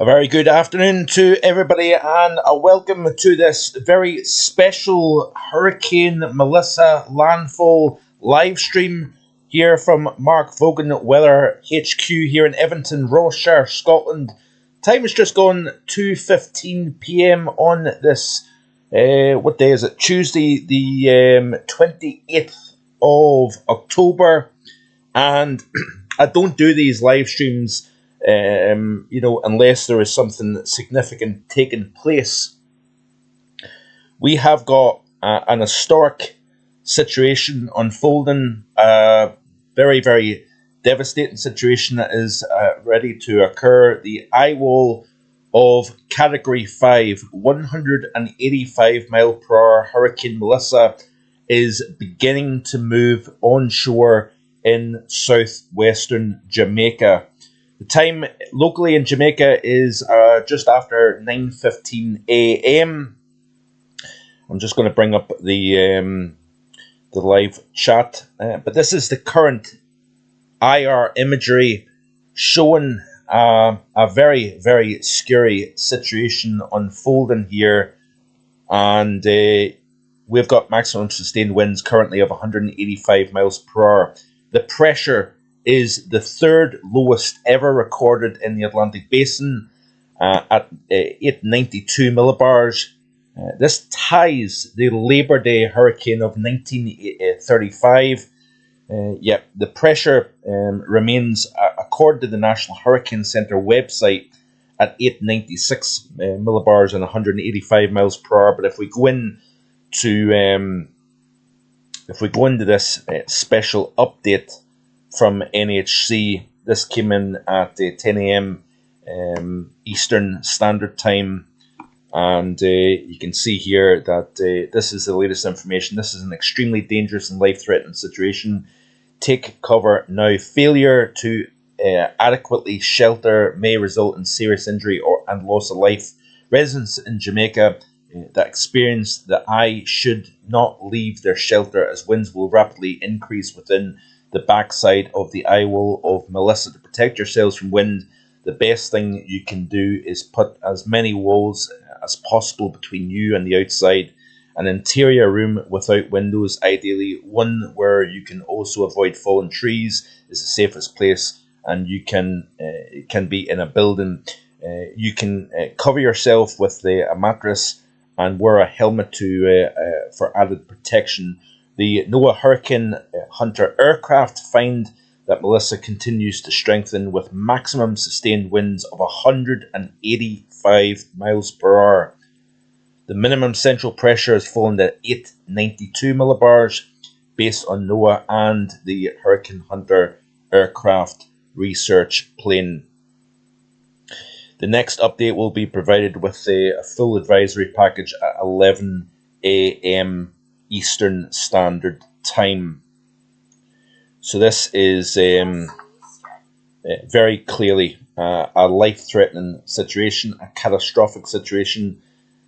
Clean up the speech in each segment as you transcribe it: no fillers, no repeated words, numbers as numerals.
A very good afternoon to everybody and a welcome to this very special Hurricane Melissa Landfall live stream here from Mark Vogan Weather HQ here in Everton, Ross-shire, Scotland. Time is just gone 2:15 p.m. on this, what day is it? Tuesday the 28th of October, and I don't do these live streams unless there is something significant taking place. We have got an historic situation unfolding, a very, very devastating situation that is ready to occur. The eye wall of Category 5, 185 mile per hour Hurricane Melissa is beginning to move onshore in southwestern Jamaica. The time locally in Jamaica is just after 9:15 a.m. I'm just going to bring up the live chat, but this is the current IR imagery showing a very, very scary situation unfolding here, and we've got maximum sustained winds currently of 185 miles per hour. The pressure is the third lowest ever recorded in the Atlantic Basin at 892 millibars. This ties the Labor Day hurricane of 1935. The pressure remains, according to the National Hurricane Center website, at 896 millibars and 185 miles per hour. But if we go into this special update from NHC, this came in at 10 a.m. Eastern Standard Time, and you can see here that this is the latest information. This is an extremely dangerous and life-threatening situation. Take cover now. Failure to adequately shelter may result in serious injury and loss of life. Residents in Jamaica that experience the eye should not leave their shelter, as winds will rapidly increase within the backside of the eye wall of Melissa. To protect yourselves from wind, the best thing you can do is put as many walls as possible between you and the outside. An interior room without windows, ideally one where you can also avoid fallen trees, is the safest place, and you can it can be in a building. You can cover yourself with a mattress and wear a helmet for added protection. The NOAA Hurricane Hunter aircraft find that Melissa continues to strengthen with maximum sustained winds of 185 miles per hour. The minimum central pressure has fallen to 892 millibars based on NOAA and the Hurricane Hunter aircraft research plane. The next update will be provided with a full advisory package at 11 a.m. Eastern Standard Time. So this is very clearly a life-threatening situation, a catastrophic situation.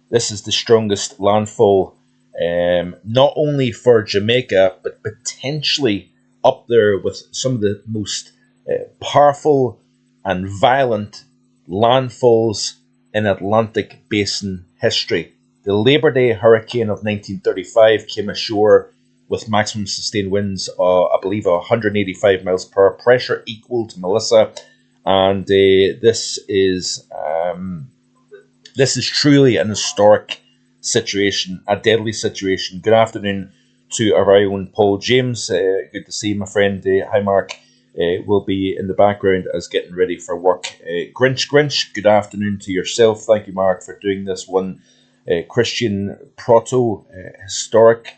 This is the strongest landfall, not only for Jamaica, but potentially up there with some of the most powerful and violent landfalls in Atlantic Basin history. The Labor Day hurricane of 1935 came ashore with maximum sustained winds, I believe, 185 miles per hour, pressure equal to Melissa, and this is truly an historic situation, a deadly situation. Good afternoon to our very own Paul James. Good to see you, my friend. Hi, Mark. Will be in the background as getting ready for work. Grinch, good afternoon to yourself. Thank you, Mark, for doing this one. Christian Proto, historic,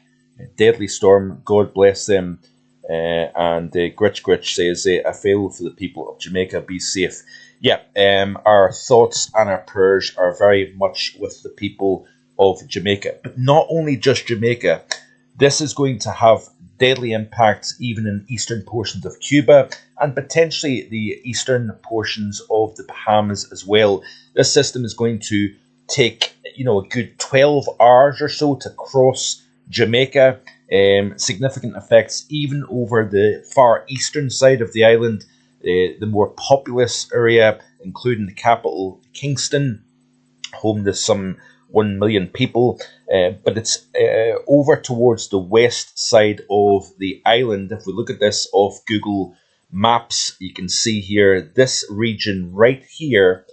deadly storm. God bless them. And Gritch says, I feel for the people of Jamaica. Be safe. Yeah, our thoughts and our prayers are very much with the people of Jamaica. But not only just Jamaica. This is going to have deadly impacts even in eastern portions of Cuba and potentially the eastern portions of the Bahamas as well. This system is going to take, a good 12 hours or so to cross Jamaica. Significant effects even over the far eastern side of the island, the more populous area including the capital, Kingston, home to some 1 million people, but it's over towards the west side of the island. If we look at this off Google Maps, you can see here, this region right here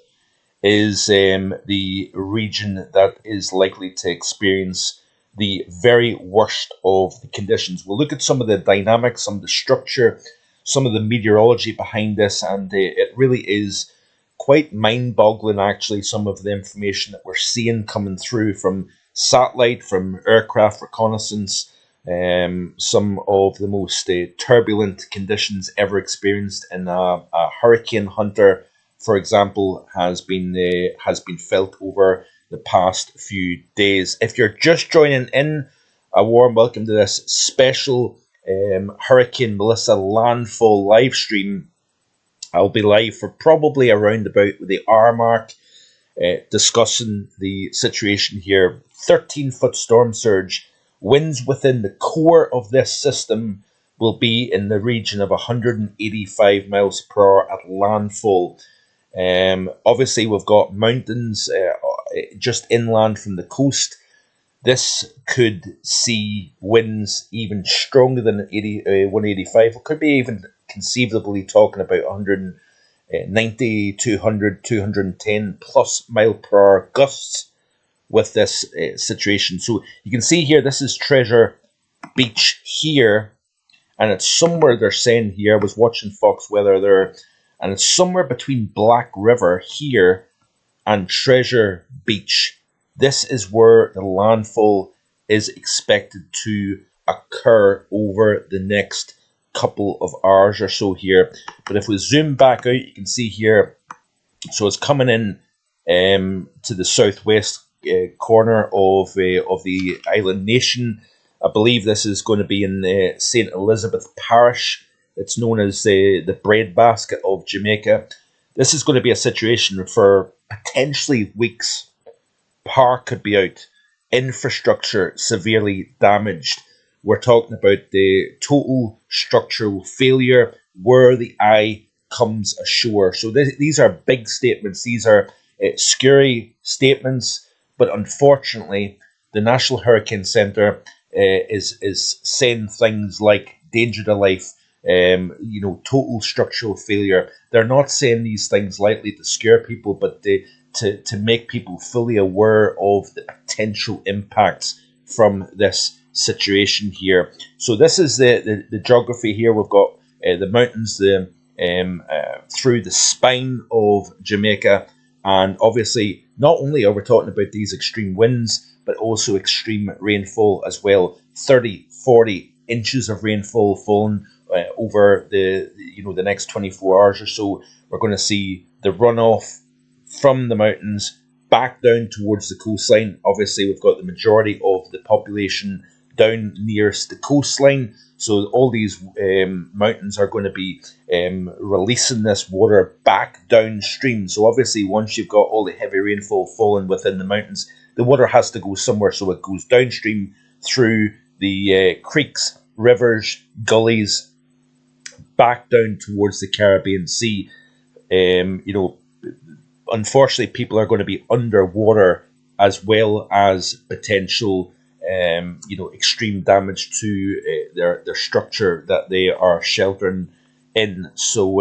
is the region that is likely to experience the very worst of the conditions. We'll look at some of the dynamics, some of the structure, some of the meteorology behind this, and it really is quite mind-boggling, actually, some of the information that we're seeing coming through from satellite, from aircraft reconnaissance, some of the most turbulent conditions ever experienced in a hurricane hunter, for example, has been felt over the past few days. If you're just joining in, a warm welcome to this special Hurricane Melissa Landfall live stream. I'll be live for probably around about the hour mark, discussing the situation here. 13-foot storm surge. Winds within the core of this system will be in the region of 185 miles per hour at landfall. Obviously, we've got mountains just inland from the coast. This could see winds even stronger than 185. It could be even conceivably talking about 190, 200, 210 plus mile per hour gusts with this situation. So you can see here, this is Treasure Beach here, and it's somewhere, they're saying here, I was watching Fox Weather there, and it's somewhere between Black River here and Treasure Beach. This is where the landfall is expected to occur over the next couple of hours or so here. But if we zoom back out, you can see here, so it's coming in to the southwest corner of the island nation. I believe this is going to be in St. Elizabeth Parish. It's known as the breadbasket of Jamaica. This is going to be a situation for potentially weeks. Power could be out, infrastructure severely damaged. We're talking about the total structural failure where the eye comes ashore. So these are big statements. These are scary statements, but unfortunately, the National Hurricane Center is saying things like danger to life, total structural failure. They're not saying these things lightly to scare people, but to make people fully aware of the potential impacts from this situation here. So this is the geography here. We've got the mountains through the spine of Jamaica, and obviously not only are we talking about these extreme winds, but also extreme rainfall as well. 30, 40 inches of rainfall falling over the next 24 hours or so. We're going to see the runoff from the mountains back down towards the coastline. Obviously, we've got the majority of the population down nearest the coastline, so all these mountains are going to be releasing this water back downstream. So obviously, once you've got all the heavy rainfall falling within the mountains, the water has to go somewhere, so it goes downstream through the creeks, rivers, gullies, back down towards the Caribbean Sea. Unfortunately, people are going to be underwater, as well as potential, extreme damage to their structure that they are sheltering in. So,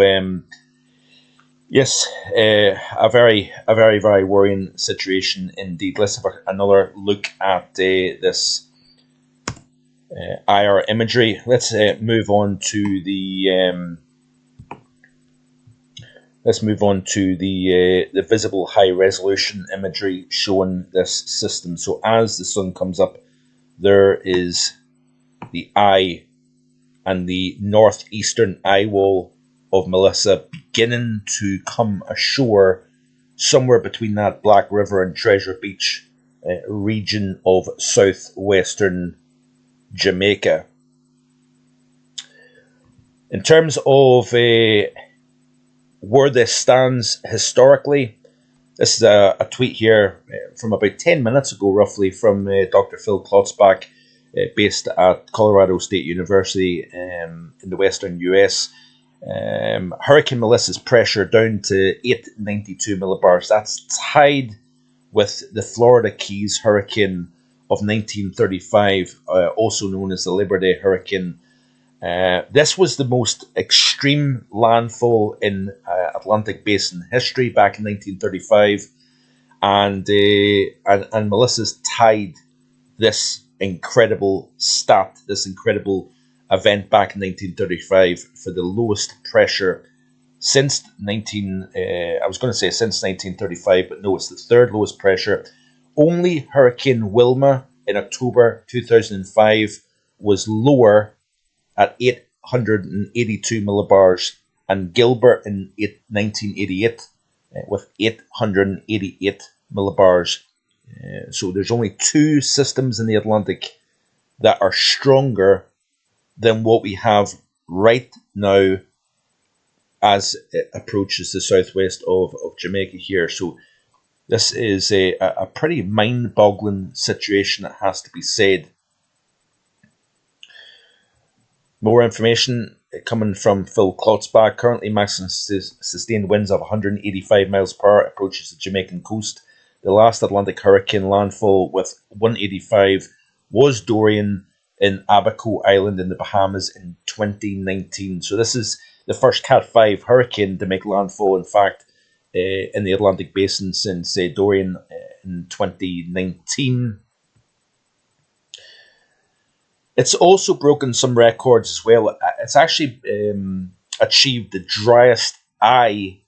yes, a very, very worrying situation indeed. Let's have another look at this IR imagery. Let's move on to the. Let's move on to the visible high-resolution imagery showing this system. So as the sun comes up, there is the eye and the northeastern eye wall of Melissa beginning to come ashore somewhere between that Black River and Treasure Beach region of southwestern Jamaica. In terms of where this stands historically, this is a tweet here from about 10 minutes ago, roughly, from Dr. Phil Klotzbach, based at Colorado State University in the western US. Hurricane Melissa's pressure down to 892 millibars. That's tied with the Florida Keys hurricane of 1935, also known as the Liberty Hurricane. This was the most extreme landfall in Atlantic Basin history back in 1935, and Melissa's tied this incredible stat, this incredible event back in 1935 for the lowest pressure since I was going to say since 1935, but no, it's the third lowest pressure. Only Hurricane Wilma in October 2005 was lower at 882 millibars, and Gilbert in 1988 with 888 millibars. So there's only two systems in the Atlantic that are stronger than what we have right now as it approaches the southwest of Jamaica here. So this is a pretty mind-boggling situation, it has to be said. More information coming from Phil Klotzbach. Currently, maximum sustained winds of 185 miles per hour approaches the Jamaican coast. The last Atlantic hurricane landfall with 185 was Dorian in Abaco Island in the Bahamas in 2019. So this is the first Cat 5 hurricane to make landfall, in fact, in the Atlantic Basin since Dorian in 2019. It's also broken some records as well. It's actually achieved the driest eye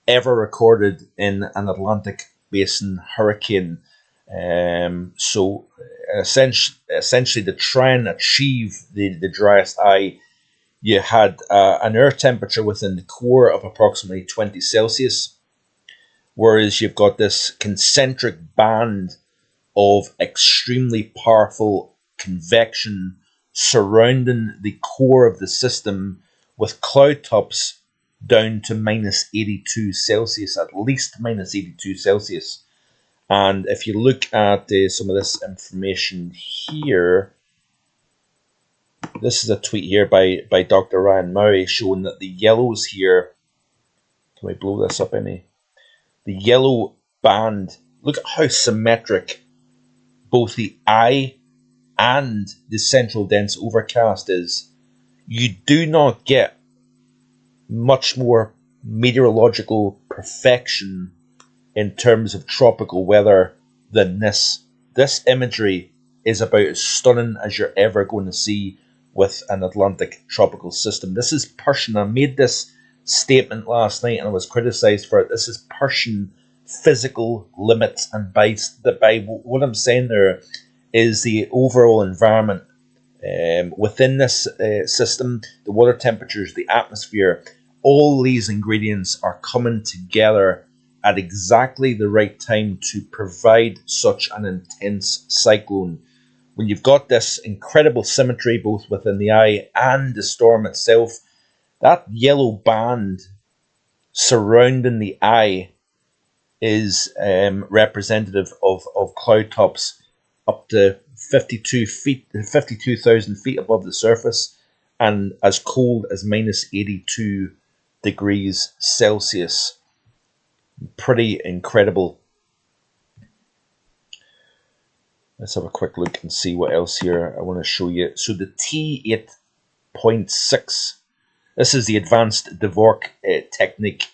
ever recorded in an Atlantic Basin hurricane. So essentially, to try and achieve the driest eye, you had an air temperature within the core of approximately 20 Celsius, whereas you've got this concentric band of extremely powerful convection surrounding the core of the system, with cloud tops down to minus 82 Celsius, at least minus 82 Celsius. And if you look at some of this information here, this is a tweet here by Dr. Ryan Murray showing that the yellows here, can we blow this up any? The yellow band, look at how symmetric both the eye and the central dense overcast is. You do not get much more meteorological perfection in terms of tropical weather than this. This imagery is about as stunning as you're ever going to see with an Atlantic tropical system. This is Persian. I made this statement last night and I was criticized for it. This is Persian physical limits, and by what I'm saying there is the overall environment within this system, the water temperatures, the atmosphere, all these ingredients are coming together at exactly the right time to provide such an intense cyclone. When you've got this incredible symmetry both within the eye and the storm itself, that yellow band surrounding the eye is representative of cloud tops up to 52,000 feet above the surface, and as cold as minus 82 degrees Celsius. Pretty incredible. Let's have a quick look and see what else here I want to show you. So the T8.6, this is the advanced Dvorak technique,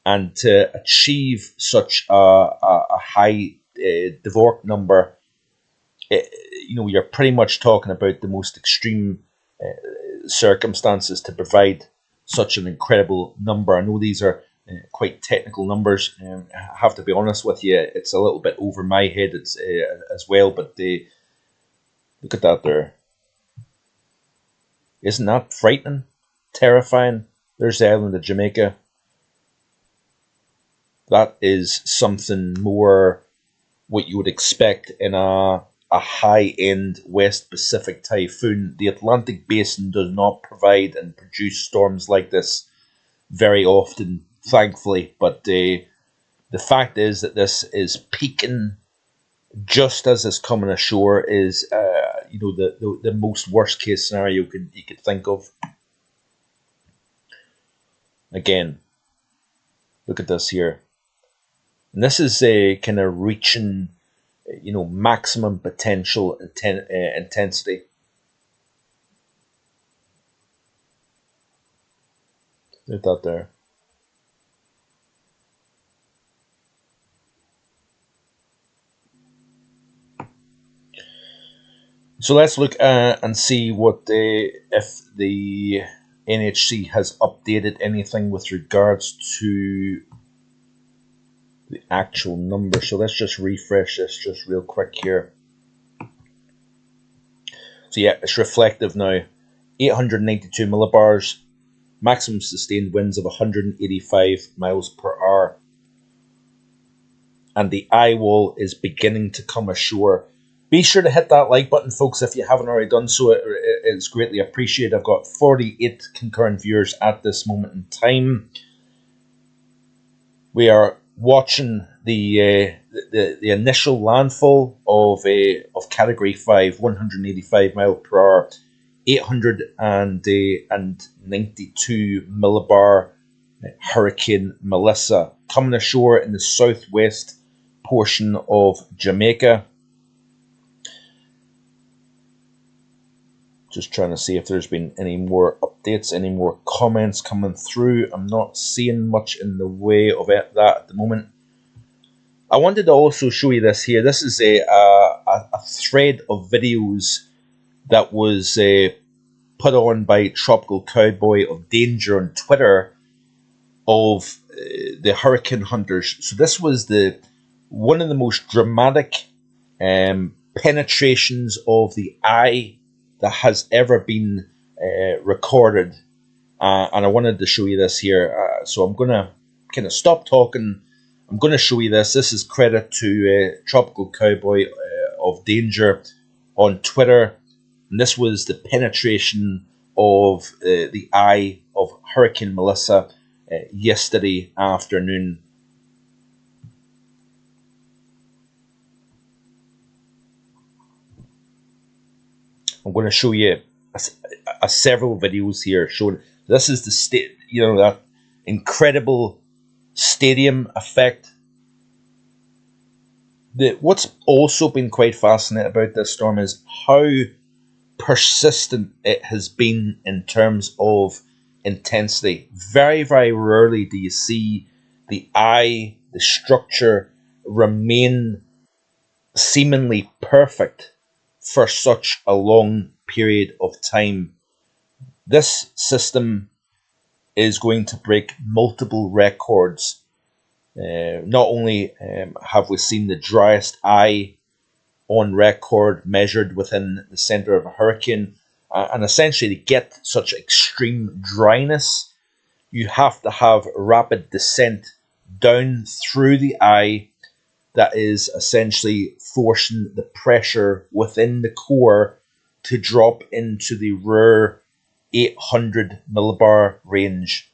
and to achieve such a high Dvorak number, you're pretty much talking about the most extreme circumstances to provide such an incredible number. I know these are quite technical numbers. I have to be honest with you, it's a little bit over my head as well, but look at that there. Isn't that frightening? Terrifying? There's the island of Jamaica. That is something more what you would expect in a high-end West Pacific typhoon. The Atlantic Basin does not provide and produce storms like this very often, thankfully, but the fact is that this is peaking just as it's coming ashore is the most worst case scenario you could think of. Again, look at this here. And this is a kind of reaching, maximum potential intensity. Look at that there. So let's look and see what if the NHC has updated anything with regards to the actual number. So let's just refresh this just real quick here. So yeah, it's reflective now. 892 millibars, maximum sustained winds of 185 miles per hour. And the eye wall is beginning to come ashore. Be sure to hit that like button, folks, if you haven't already done so. It's greatly appreciated. I've got 48 concurrent viewers at this moment in time. We are watching the initial landfall of Category 5, 185 mile per hour, 892 millibar Hurricane Melissa coming ashore in the southwest portion of Jamaica. Just trying to see if there's been any more updates, any more comments coming through. I'm not seeing much in the way of that at the moment. I wanted to also show you this here. This is a thread of videos that was put on by Tropical Cowboy of Danger on Twitter of the hurricane hunters. So this was one of the most dramatic penetrations of the eye that has ever been recorded, and I wanted to show you this here. So I'm going to kind of stop talking. I'm going to show you this. This is credit to Tropical Cowboy of Danger on Twitter, and this was the penetration of the eye of Hurricane Melissa yesterday afternoon. I'm going to show you several videos here showing this is the that incredible stadium effect. What's also been quite fascinating about this storm is how persistent it has been in terms of intensity. Very, very rarely do you see the eye, the structure remain seemingly perfect for such a long period of time. This system is going to break multiple records. Not only have we seen the driest eye on record measured within the center of a hurricane, and essentially to get such extreme dryness, you have to have rapid descent down through the eye that is essentially forcing the pressure within the core to drop into the rare 800 millibar range.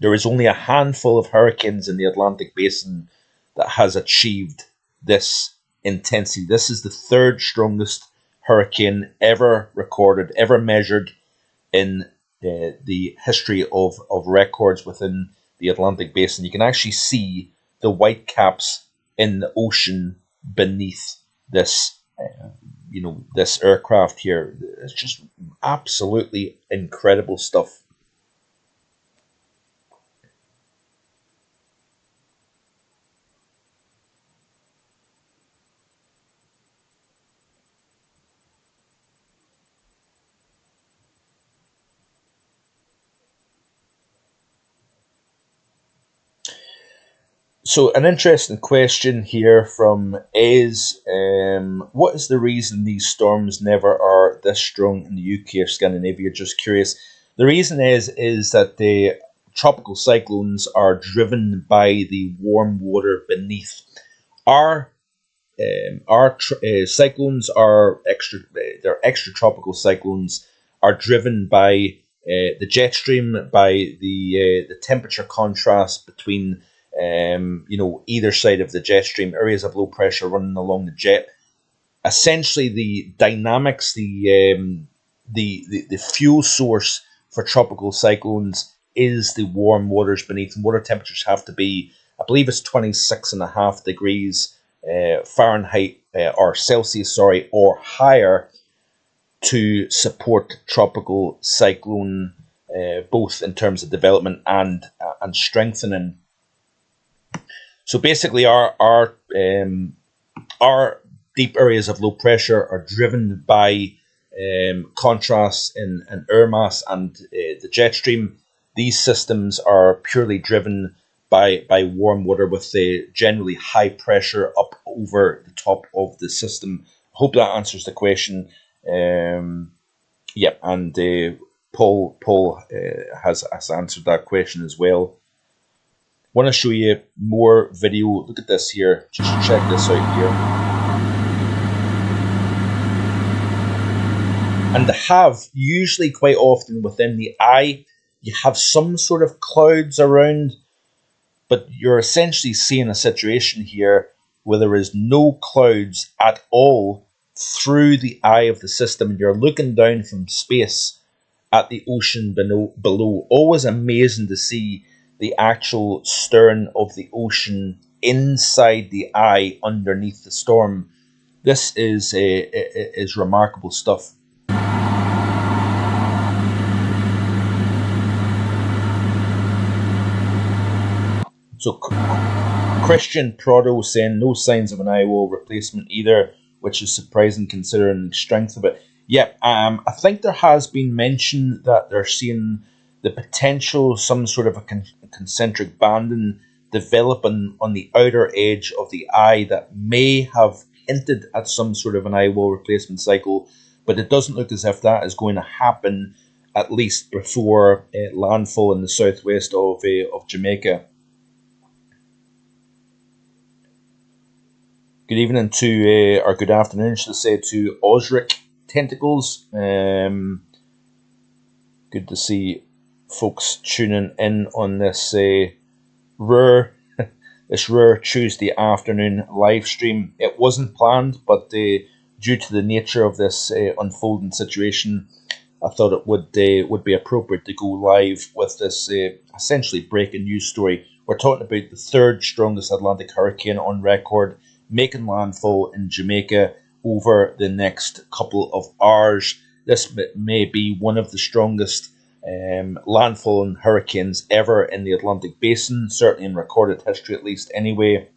There is only a handful of hurricanes in the Atlantic Basin that has achieved this intensity. This is the third strongest hurricane ever recorded, ever measured in the history of records within the Atlantic Basin. You can actually see the white caps in the ocean beneath this, this aircraft here. It's just absolutely incredible stuff. So an interesting question here from is, what is the reason these storms never are this strong in the UK or Scandinavia? Just curious. The reason is that the tropical cyclones are driven by the warm water beneath. Our cyclones are they're extratropical cyclones, are driven by the jet stream, by the temperature contrast between either side of the jet stream, areas of low pressure running along the jet. Essentially, the dynamics, the the fuel source for tropical cyclones is the warm waters beneath, and water temperatures have to be, I believe it's 26.5 degrees Fahrenheit or Celsius, sorry, or higher to support tropical cyclone, both in terms of development and strengthening. So basically, our deep areas of low pressure are driven by contrasts in air mass and the jet stream. These systems are purely driven by warm water with the generally high pressure up over the top of the system. Hope that answers the question. Yep, and Paul has answered that question as well. Want to show you more video. Look at this here. Just check this out here. And they have, usually quite often within the eye, you have some sort of clouds around, but you're essentially seeing a situation here where there is no clouds at all through the eye of the system, and you're looking down from space at the ocean below. Always amazing to see the actual stern of the ocean inside the eye underneath the storm. This is remarkable stuff. So Christian Prado saying no signs of an eye wall replacement either, which is surprising considering the strength of it. Yeah, I think there has been mention that they're seeing the potential some sort of a concentric banding developing on the outer edge of the eye that may have hinted at some sort of an eye wall replacement cycle, but it doesn't look as if that is going to happen, at least before landfall in the southwest of Jamaica. Good evening to, or good afternoon, should I say, to Osric Tentacles. Good to see folks tuning in on this rare Tuesday afternoon live stream. It wasn't planned, but due to the nature of this unfolding situation, I thought it would be appropriate to go live with this essentially breaking news story. We're talking about the third strongest Atlantic hurricane on record, making landfall in Jamaica over the next couple of hours. This may be one of the strongest landfalling hurricanes ever in the Atlantic basin, certainly in recorded history at least anyway.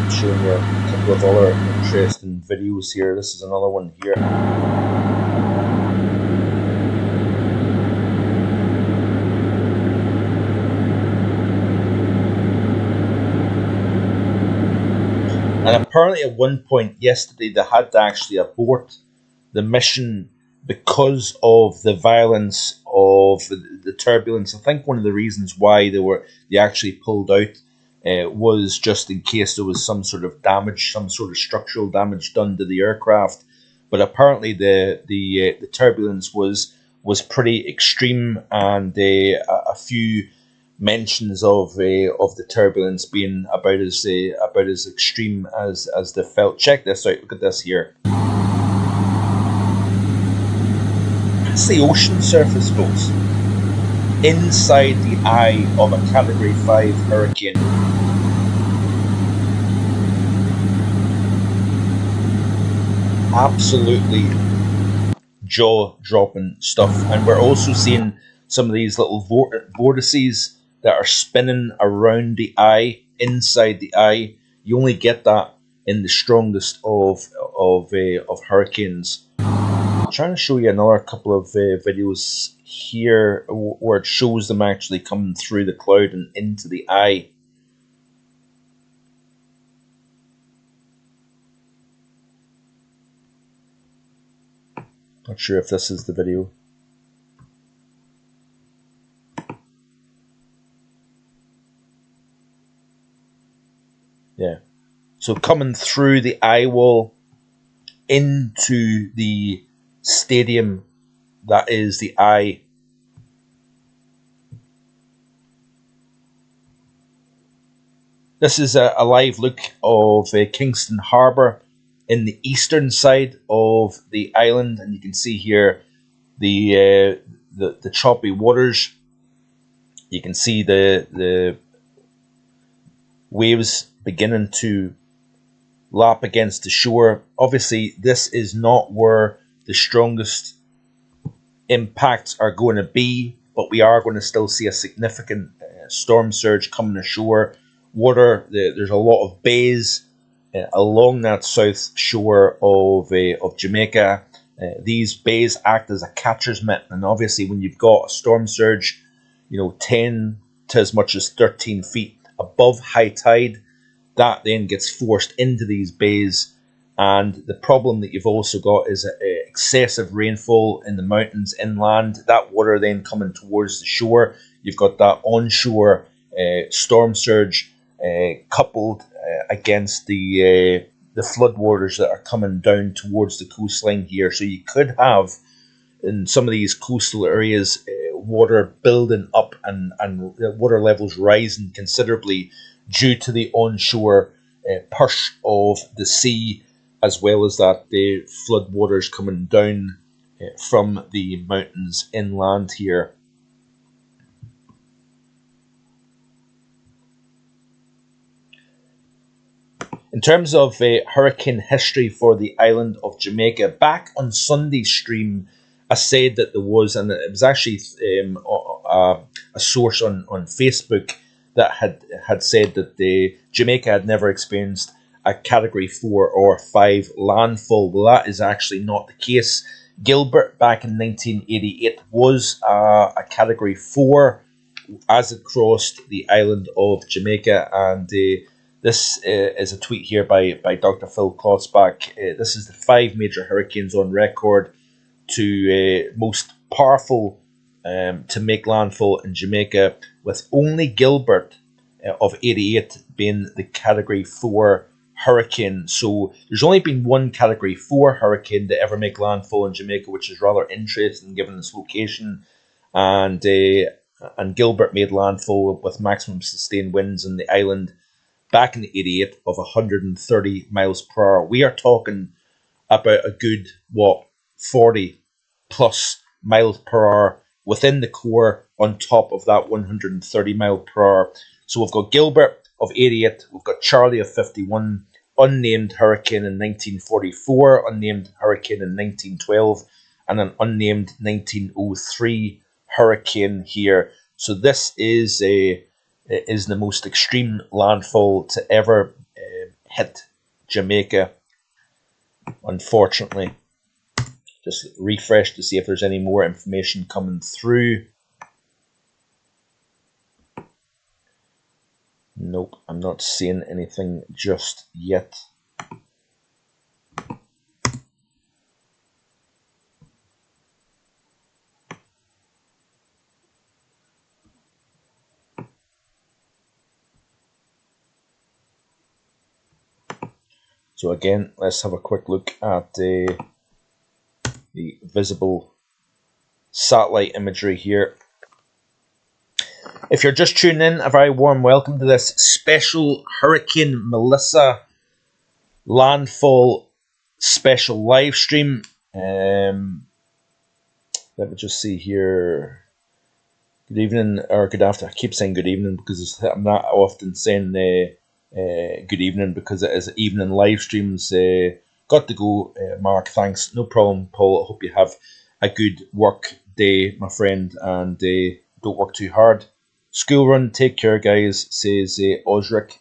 Showing you a couple of other interesting videos here. This is another one here. And apparently at one point yesterday they had to actually abort the mission because of the violence of the turbulence. I think one of the reasons why they actually pulled out was just in case there was some sort of damage, some sort of structural damage done to the aircraft. But apparently the turbulence was pretty extreme, and a few mentions of the turbulence being about as extreme as they felt. Check this out. Look at this here. That's the ocean surface, folks. Inside the eye of a Category 5 hurricane. Absolutely jaw-dropping stuff. And we're also seeing some of these little vortices that are spinning around the eye, inside the eye. You only get that in the strongest of hurricanes. I'm trying to show you another couple of videos here where it shows them actually coming through the cloud and into the eye. Not sure if this is the video. Yeah. So coming through the eye wall into the stadium that is the eye. This is a live look of Kingston Harbour in the eastern side of the island, and you can see here the choppy waters. You can see the waves beginning to lap against the shore. Obviously, this is not where the strongest impacts are going to be, but we are going to still see a significant storm surge coming ashore. Water, there's a lot of bays along that south shore of Jamaica. These bays act as a catcher's mitt, and obviously when you've got a storm surge, 10 to as much as 13 feet above high tide, that then gets forced into these bays. And the problem that you've also got is excessive rainfall in the mountains inland. That water then coming towards the shore. You've got that onshore storm surge coupled against the floodwaters that are coming down towards the coastline here. So you could have in some of these coastal areas water building up and water levels rising considerably due to the onshore push of the sea, as well as that the floodwaters coming down from the mountains inland here. In terms of hurricane history for the island of Jamaica, back on Sunday's stream, I said that there was, and it was actually a source on Facebook that had said that Jamaica had never experienced a Category 4 or 5 landfall. Well, that is actually not the case. Gilbert back in 1988 was a Category 4 as it crossed the island of Jamaica, and this is a tweet here by Dr. Phil Klotzbach. This is the 5 major hurricanes on record to most powerful to make landfall in Jamaica, with only Gilbert of 88 being the Category 4 hurricane. So there's only been one Category 4 hurricane to ever make landfall in Jamaica, which is rather interesting given its location. And Gilbert made landfall with maximum sustained winds in the island back in the 88 of 130 miles per hour. We are talking about a good, 40 plus miles per hour within the core on top of that 130 mile per hour. So we've got Gilbert of 88, we've got Charlie of 51, unnamed hurricane in 1944, unnamed hurricane in 1912, and an unnamed 1903 hurricane here. So this is the most extreme landfall to ever hit Jamaica, unfortunately. Just refresh to see if there's any more information coming through. Nope, I'm not seeing anything just yet. So again, let's have a quick look at the visible satellite imagery here. If you're just tuning in, a very warm welcome to this special Hurricane Melissa landfall special live stream. Let me just see here. Good evening, or good afternoon. I keep saying good evening because I'm not often saying good evening because it is evening live streams. Got to go, Mark. Thanks. No problem, Paul. I hope you have a good work day, my friend, and don't work too hard. School run. Take care, guys, says Osric.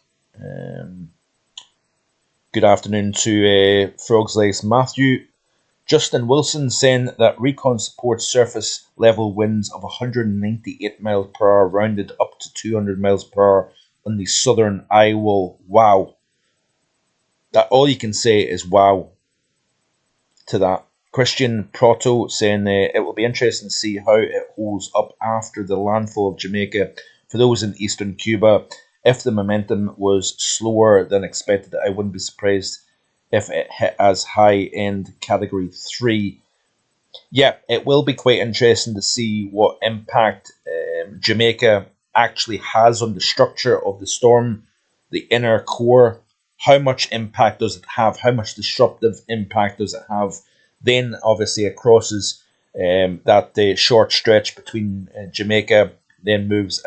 Good afternoon to Frog's Legs Matthew. Justin Wilson saying that recon supports surface level winds of 198 miles per hour, rounded up to 200 miles per hour on the southern eye wall. Wow. That all you can say is wow to that. Christian Proto saying it will be interesting to see how it holds up after the landfall of Jamaica. For those in eastern Cuba, if the momentum was slower than expected, I wouldn't be surprised if it hit as high-end Category 3. Yeah, it will be quite interesting to see what impact Jamaica actually has on the structure of the storm, the inner core. How much impact does it have? How much disruptive impact does it have? Then, obviously, it crosses that short stretch between Jamaica, then moves,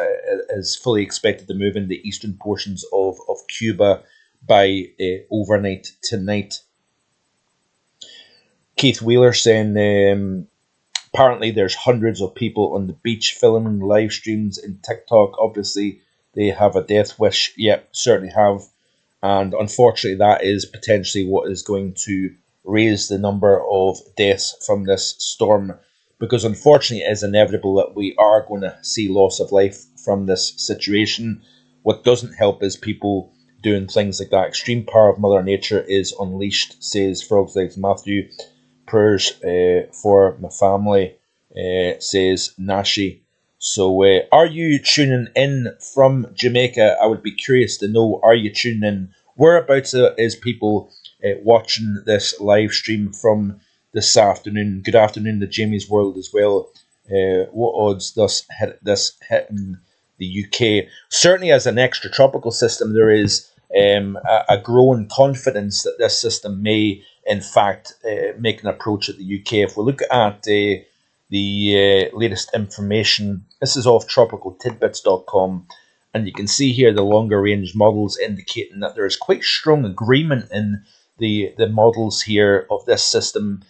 is fully expected to move in the eastern portions of Cuba by overnight tonight. Keith Wheeler saying apparently there's hundreds of people on the beach filming live streams in TikTok. Obviously, they have a death wish. Yep, certainly have. And unfortunately, that is potentially what is going to raise the number of deaths from this storm. Because unfortunately, it is inevitable that we are going to see loss of life from this situation. What doesn't help is people doing things like that. Extreme power of Mother Nature is unleashed, says Frog's Legs Matthew. Prayers for my family, says Nashi. So, are you tuning in from Jamaica? I would be curious to know, are you tuning in? Whereabouts is people watching this live stream from this afternoon? Good afternoon to Jamie's World as well. What odds does this hitting the UK? Certainly as an extratropical system, there is a growing confidence that this system may in fact make an approach at the UK. If we look at the latest information, this is off tropicaltidbits.com, and you can see here the longer range models indicating that there is quite strong agreement in the models here of this system,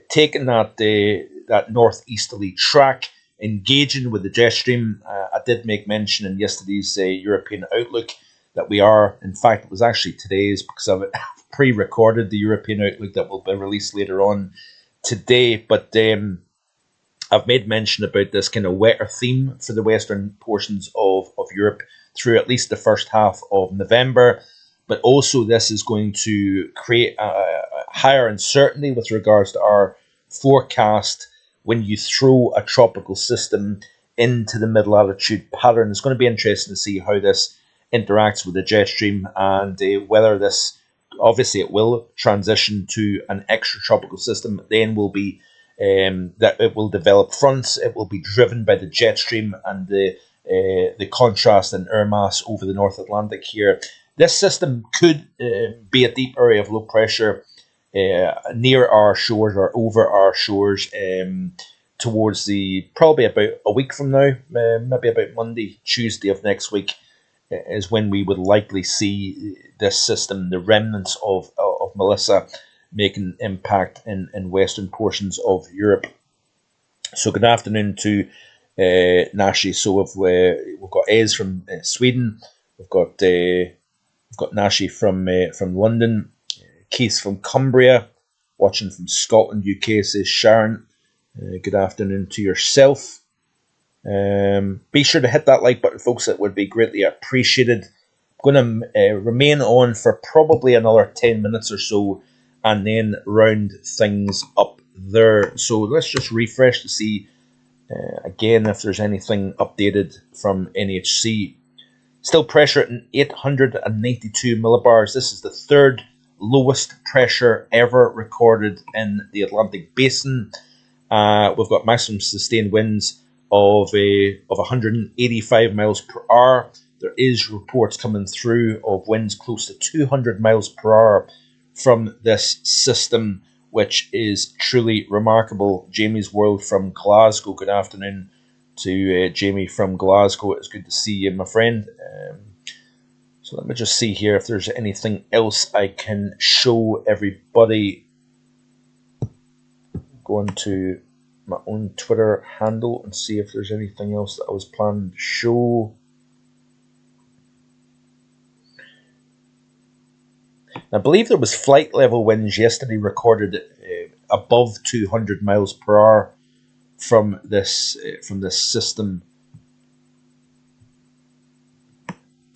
taking that northeasterly track, engaging with the jet stream. I did make mention in yesterday's European Outlook that we are, in fact, it was actually today's, because I've pre-recorded the European Outlook that will be released later on today, but I've made mention about this kind of wetter theme for the western portions of Europe through at least the first half of November, but also this is going to create a higher uncertainty with regards to our forecast when you throw a tropical system into the mid-latitude pattern. It's going to be interesting to see how this interacts with the jet stream and whether this, obviously it will transition to an extratropical system, then will be that it will develop fronts, it will be driven by the jet stream and the contrast and air mass over the North Atlantic here. This system could be a deep area of low pressure near our shores or over our shores towards probably about a week from now, maybe about Monday, Tuesday of next week, is when we would likely see this system, the remnants of Melissa, making impact in western portions of Europe. So good afternoon to Nashi. So we've got Ez from Sweden, we've got Nashi from London, Keith from Cumbria, watching from Scotland, UK, says Sharon. Good afternoon to yourself. Be sure to hit that like button, folks. It would be greatly appreciated. I'm going to remain on for probably another 10 minutes or so and then round things up there. So let's just refresh to see again if there's anything updated from NHC. Still pressure at 892 millibars. This is the third lowest pressure ever recorded in the Atlantic Basin. We've got maximum sustained winds of 185 miles per hour. There is reports coming through of winds close to 200 miles per hour from this system, which is truly remarkable. Jamie's World from Glasgow. Good afternoon to Jamie from Glasgow. It's good to see you, my friend. So let me just see here if there's anything else I can show everybody. Going to my own Twitter handle and see if there's anything else that I was planning to show. I believe there was flight level winds yesterday recorded above 200 miles per hour from this system.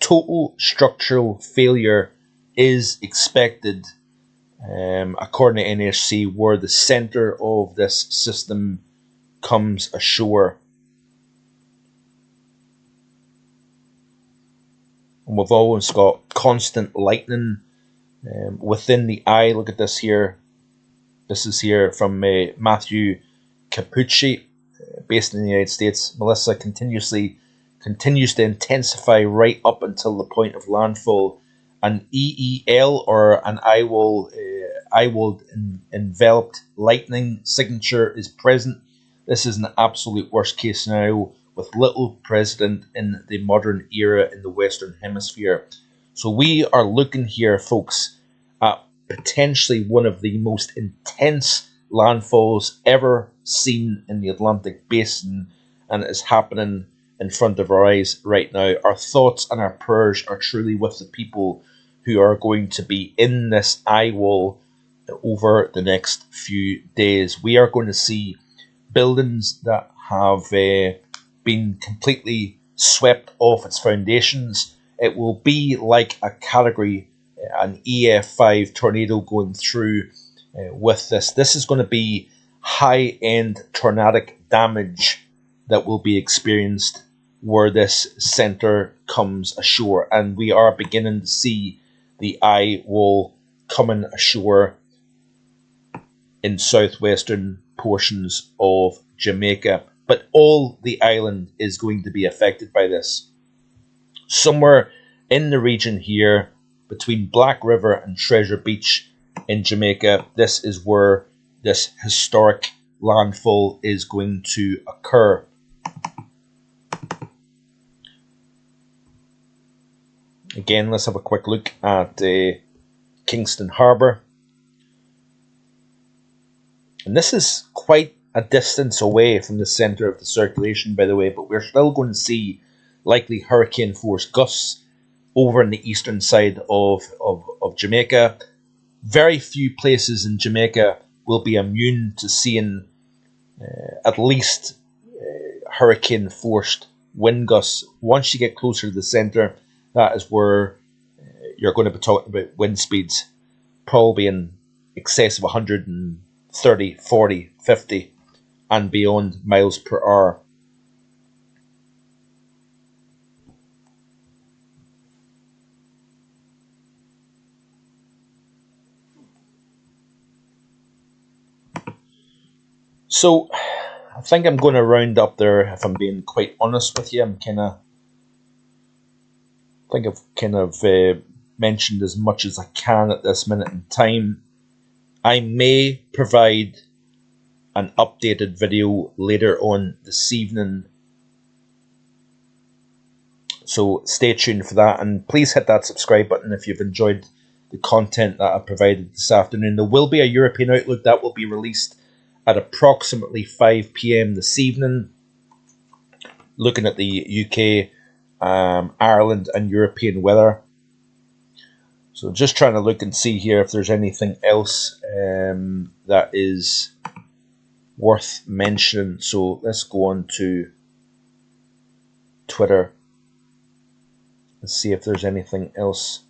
Total structural failure is expected, according to NHC, where the center of this system comes ashore. And we've always got constant lightning within the eye. Look at this here. This is here from Matthew Capucci, based in the United States. Melissa continues to intensify right up until the point of landfall. An EEL, or an eye wall enveloped lightning signature, is present. This is an absolute worst case scenario with little precedent in the modern era in the Western Hemisphere. So we are looking here, folks, at potentially one of the most intense landfalls ever seen in the Atlantic Basin, and it is happening in front of our eyes right now. Our thoughts and our prayers are truly with the people who are going to be in this eye wall over the next few days. We are going to see buildings that have been completely swept off its foundations. It will be like a category, an EF5 tornado going through with this. This is going to be high-end tornadic damage that will be experienced where this center comes ashore. And we are beginning to see the eye wall coming ashore in southwestern portions of Jamaica. But all the island is going to be affected by this. Somewhere in the region here, between Black River and Treasure Beach in Jamaica, this is where this historic landfall is going to occur. Again, let's have a quick look at Kingston Harbour. And this is quite a distance away from the centre of the circulation, by the way, but we're still going to see likely hurricane force gusts over on the eastern side of Jamaica. Very few places in Jamaica will be immune to seeing at least hurricane forced wind gusts. Once you get closer to the centre, that is where you're going to be talking about wind speeds probably in excess of 130, 40, 50 and beyond miles per hour. So I think I'm going to round up there, if I'm being quite honest with you. I think I've kind of mentioned as much as I can at this minute in time. I may provide an updated video later on this evening, so stay tuned for that, and please hit that subscribe button if you've enjoyed the content that I provided this afternoon. There will be a European outlook that will be released at approximately 5 PM this evening, looking at the UK, Ireland and European weather. So just trying to look and see here if there's anything else that is worth mentioning. So let's go on to Twitter. Let's see if there's anything else.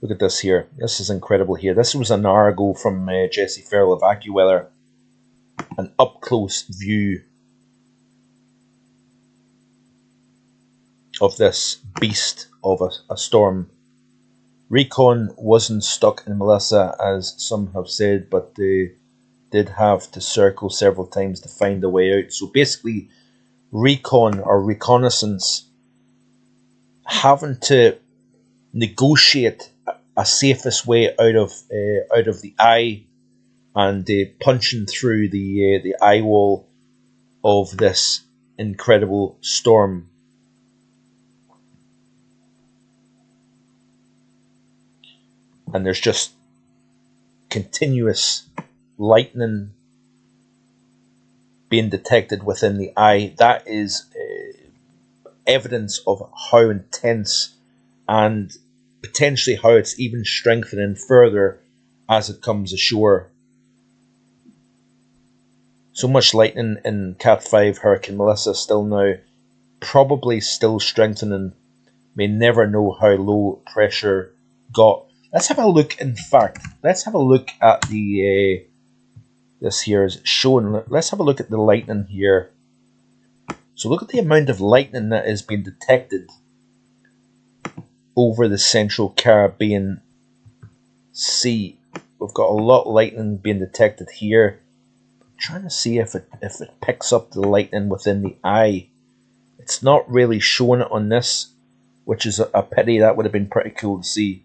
Look at this here. This is incredible here. This was an hour ago from Jesse Farrell of AccuWeather. An up-close view of this beast of a storm. Recon wasn't stuck in Melissa, as some have said, but they did have to circle several times to find a way out. So basically, recon or reconnaissance having to negotiate a safest way out of the eye, and punching through the eye wall of this incredible storm. And there's just continuous lightning being detected within the eye. That is evidence of how intense and potentially how it's even strengthening further as it comes ashore. So much lightning in Cat 5 Hurricane Melissa still now, probably still strengthening. May never know how low pressure got. Let's have a look, in fact, let's have a look at the, this here is showing, let's have a look at the lightning here. So look at the amount of lightning that has been detected over the Central Caribbean see. We've got a lot of lightning being detected here. I'm trying to see if it picks up the lightning within the eye. It's not really showing it on this, which is a pity. That would have been pretty cool to see.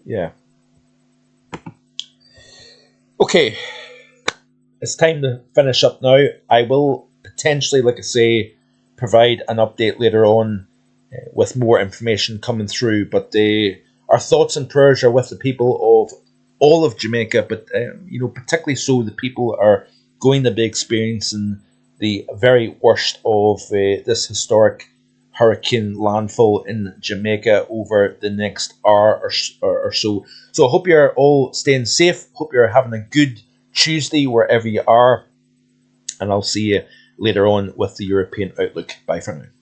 Yeah. Okay. It's time to finish up now. I will potentially, like I say, provide an update later on with more information coming through. But our thoughts and prayers are with the people of all of Jamaica, but particularly so the people are going to be experiencing the very worst of this historic hurricane landfall in Jamaica over the next hour or so. So I hope you're all staying safe. Hope you're having a good Tuesday wherever you are. And I'll see you later on with the European Outlook. Bye for now.